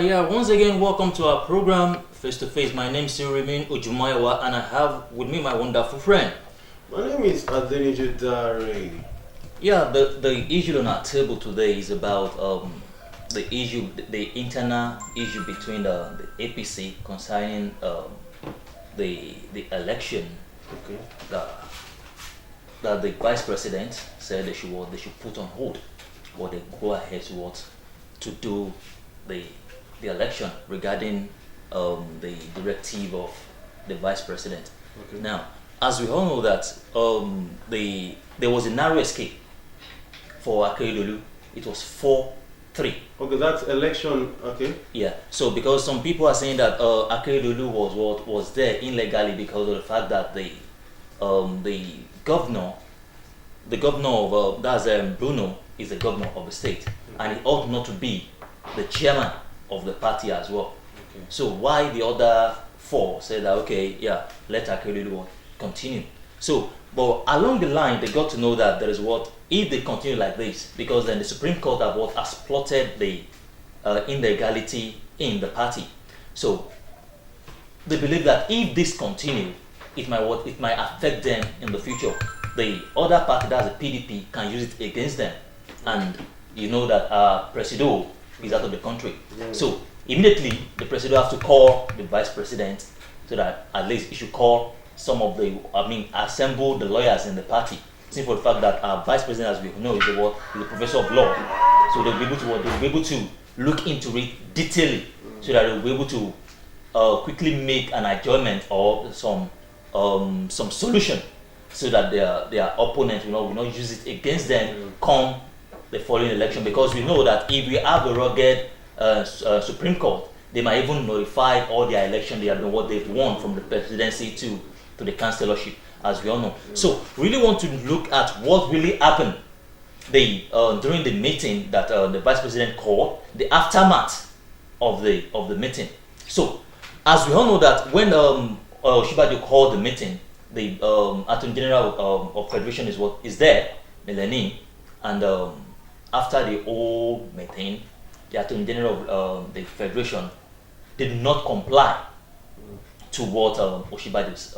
Alright, yeah, once again, welcome to our program, Face to Face. My name is Sirimin Ujumayawa, and I have with me my wonderful friend. My name is Adeniji Dare. Yeah, the issue on our table today is about the internal issue between the APC concerning the election Okay. that, that the vice president said they should put on hold, or they go ahead to do the election regarding the directive of the vice president. Okay. Now, as we all know that there was a narrow escape for Akeredolu. It was 4-3. Okay, that's election. Okay. Yeah. So because some people are saying that Akeredolu was there illegally because of the fact that the governor of that's Bruno is the governor of the state, and he ought not to be the chairman of the party as well. Okay. So why the other four said that okay, yeah, let Akeredolu continue. So, but along the line, they got to know that there is if they continue like this, because then the Supreme Court has plotted the illegality in the party. So they believe that if this continue, it might affect them in the future. The other party, that's the PDP, can use it against them, and you know that Presido is out of the country. Yeah. So immediately the Presido has to call the vice president, so that at least he should call assemble the lawyers in the party. Since for the fact that our vice president, as we know, is a professor of law, so they'll be able to look into it detailedly, so that they'll be able to quickly make an adjournment or some solution, so that their opponent will not use it against them come the following election. Because we know that if we have a rugged Supreme Court, they might even notify all their election what they've won from the presidency to the councillorship, as we all know. So really want to look at what really happened during the meeting that the vice president called, the aftermath of the meeting. So as we all know that when Osinbajo called the meeting, the Attorney General of Federation is there, Melanie, and after the whole meeting, the Attorney General of the Federation did not comply to what Osinbajo's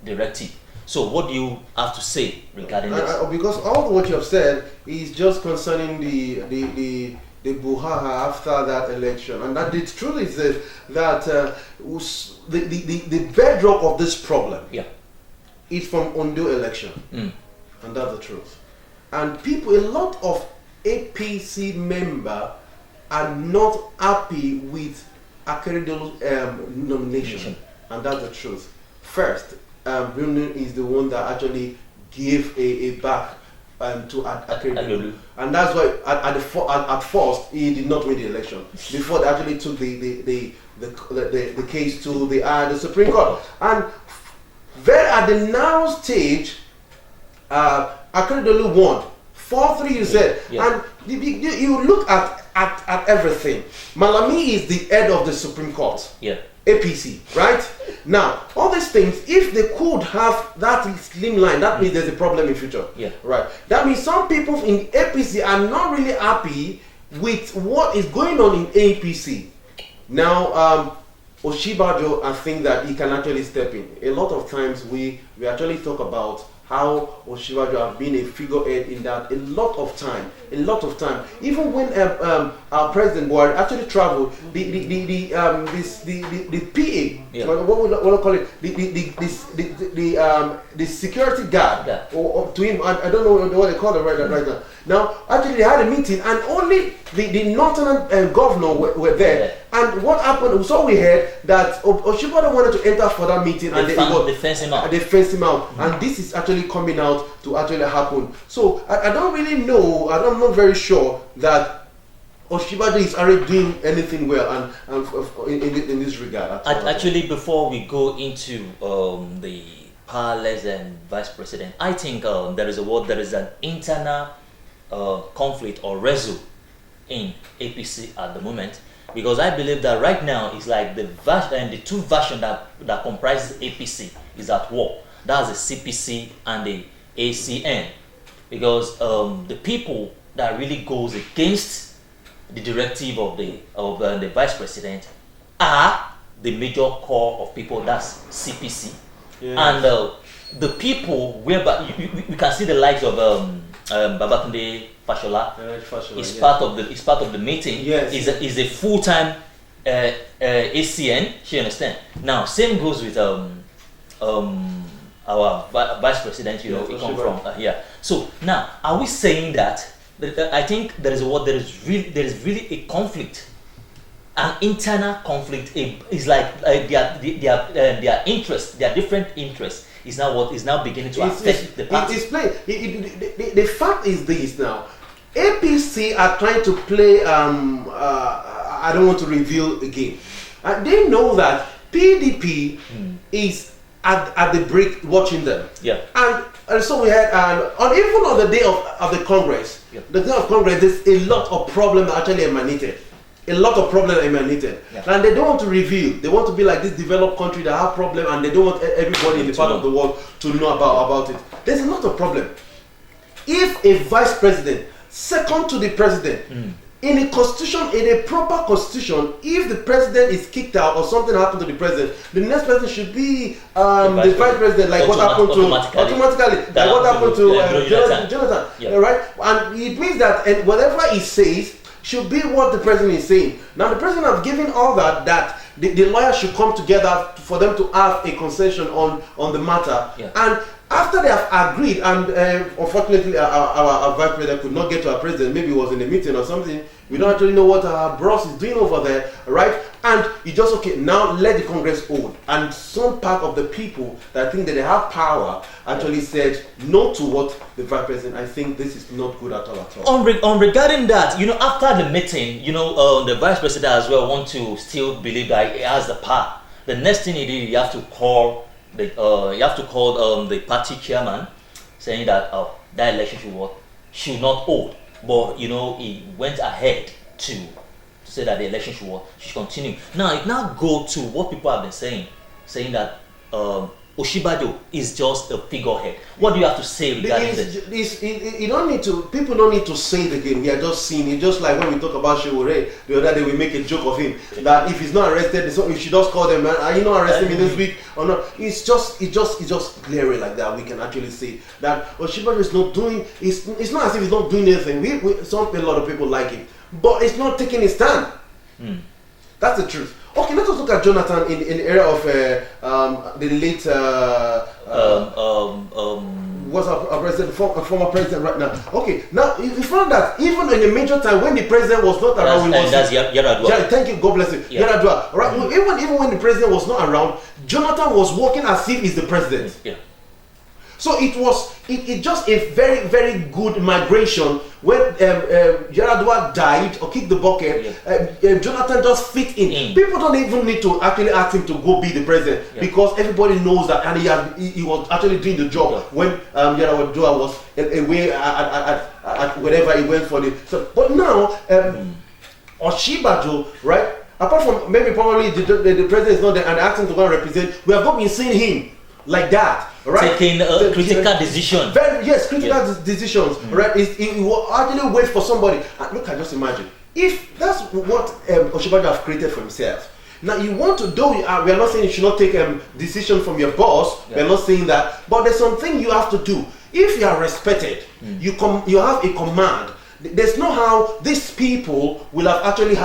directive. So what do you have to say regarding this? Because all what you have said is just concerning the Buhaha after that election, and that the truth is that the bedrock of this problem is from Ondo election, and that's the truth. And a lot of APC member are not happy with Akeredolu's nomination, and that's the truth. First, Bruno is the one that actually gave a back to Akeredolu, and that's why at first he did not win the election before they actually took the case to the Supreme Court. And very at the now stage, Akeredolu won 4-3. You said, and you look at everything. Malami is the head of the Supreme Court. Yeah. APC, right? Now, all these things, if they could have that slim line, that means there's a problem in future. Yeah. Right. That means some people in APC are not really happy with what is going on in APC. Now, Osinbajo, I think that he can actually step in. A lot of times we actually talk about how Osinbajo have been a figurehead in that a lot of time. Even when our President Buhari actually traveled, the PA, what would I call it? The security guard, or to him, I don't know what they call it right now. Now, actually, they had a meeting, and only the northern governor were there. And what happened? So we heard that Osinbajo wanted to enter for that meeting, and they fenced him out. They fenced him out, and this is actually coming out to actually happen. So I don't really know. I'm not very sure that Osinbajo is already doing anything well, and in this regard. Actually, before we go into the powerless and vice president, I think there is an internal conflict or residue in APC at the moment, because I believe that right now it's like the two versions that comprises APC is at war. That's the CPC and the ACN, because the people that really goes against the directive of the vice president are the major core of people. That's CPC, Yes. and the people whereby we can see the likes of Babatunde Fashola is part of the meeting. Yes. Is a full-time ACN. You understand? Now, same goes with our vice president. You know, he come from here. So now, are we saying that? I think there is really a conflict, an internal conflict. It's like their interests, their different interests is now beginning to affect the party. The fact is this now. APC are trying to play. I don't want to reveal again. They know that PDP is at the break watching them. Yeah. And so we had even on the day of the Congress, the day of Congress, there's a lot of problems that actually emanated. A lot of problems emanated, and they don't want to reveal. They want to be like this developed country that have problem, and they don't want everybody in the part of the world to know about it. There's a lot of problem. If a vice president, second to the president, in a constitution, in a proper constitution, if the president is kicked out or something happened to the president, the next person should be the vice president, like what happened to automatically, like what happened to Jonathan, right? And it means that whatever he says should be what the president is saying. Now the president has given all that the lawyers should come together for them to have a concession on the matter. And after they have agreed, and unfortunately our vice president could not get to our president, maybe he was in a meeting or something, we don't actually know what our boss is doing over there, right? And you just, okay, now let the Congress hold. And some part of the people that think that they have power actually said no to what the vice president. I think this is not good at all. On regarding that, after the meeting, the vice president as well want to still believe that he has the power. The next thing he did, you have to call the party chairman, saying that that election should not hold. But he went ahead to say that the election should continue. Now it now go to what people have been saying that Oshibajo is just a figurehead. What do you have to say regarding this? People don't need to say it again. We are just seeing it. Just like when we talk about Shewore, the other day we make a joke of him that if he's not arrested, you should just call them, man. Are you not arresting me this week or not? It's just glaring like that. We can actually say that Oshibajo is not doing. It's not as if he's not doing anything. A lot of people like him, but it's not taking his stand. That's the truth. Okay, let us look at Jonathan in the area of the late what's our president, former president right now. Okay, now you found that even in a major time when the president was not around, that's Yar'Adua. Thank you, God bless you, Yar'Adua. Right, even when the president was not around, Jonathan was working as if he's the president. Yeah. So it just a very, very good migration. When Yar'Adua died or kicked the bucket, Jonathan just fit in. People don't even need to actually ask him to go be the president because everybody knows that, and he was actually doing the job when Yar'Adua was away at wherever he went for the. So, but now Oshibajo, right? Apart from maybe probably the president is not there and asking to go and represent, we have not been seeing him like that. Right? Taking critical decisions. Critical decisions. Right? He will actually wait for somebody. And look, I just imagine if that's what Oshibajo have created for himself. Now you want to do. We are not saying you should not take decision from your boss. We are not saying that. But there's something you have to do. If you are respected, you have a command. There's no how these people will have actually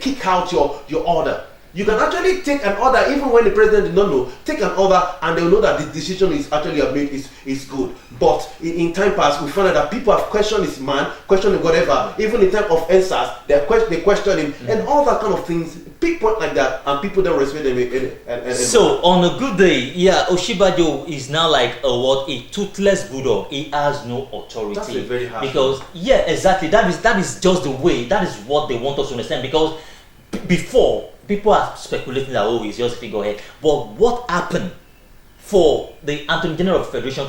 kick out your order. You can actually take an order even when the president did not know. Take an order and they'll know that the decision is actually made is good. But in time past, we found out that people have questioned this man, questioned whatever. Even in time of answers, they question him and all that kind of things. Big point like that, and people don't respect them. So on a good day, Oshibajo is now like a toothless bulldog. He has no authority. That's a very hard because exactly. That is just the way. That is what they want us to understand. Because before, people are speculating that he's just a figurehead. But what happened for the Attorney General of the Federation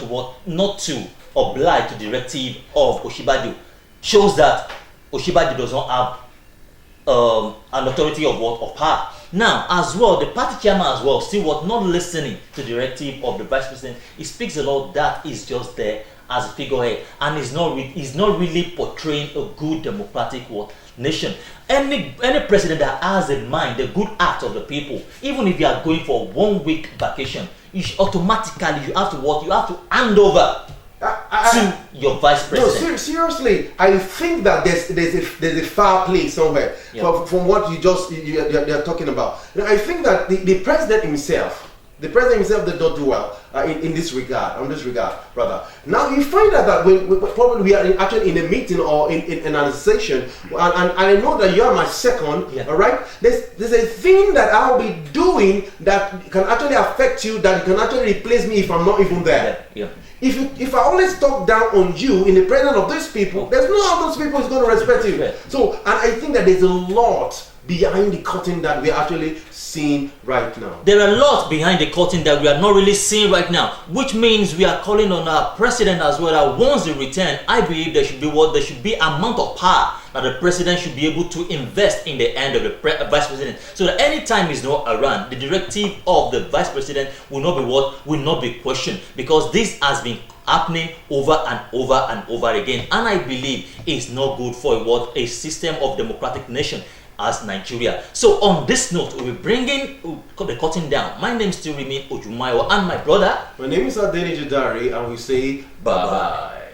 not to oblige to the directive of Oshibajo shows that Oshibajo does not have an authority of power. Now, as well, the party chairman still was not listening to the directive of the vice president. He speaks a lot that is just there as a figurehead, and is not really portraying a good democratic nation. Any president that has in mind the good act of the people, even if you are going for 1 week vacation, automatically you have to hand over to your vice president. No, seriously, I think that there's a foul play somewhere from what you're talking about. I think that the president himself did not do well in this regard, brother. Now you find out that when probably we are actually in a meeting or in an session, and I know that you are my second, all right? There's a thing that I'll be doing that can actually affect you, that can actually replace me if I'm not even there. If I always talk down on you in the presence of these people, there's no how those people is going to respect you. So, and I think that there's a lot behind the curtain that we're actually seeing right now. There are a lot behind the curtain that we are not really seeing right now, which means we are calling on our president as well that once they return, I believe there should be amount of power that the president should be able to invest in the hand of the vice president, so that any time he's not around, the directive of the vice president will not be questioned, because this has been happening over and over and over again, and I believe it's not good for a system of democratic nation as Nigeria. So on this note, we'll be bringing the curtain down. My name still remains Ojumayo, and my brother, my name is Adeni Jadari, and we say bye bye.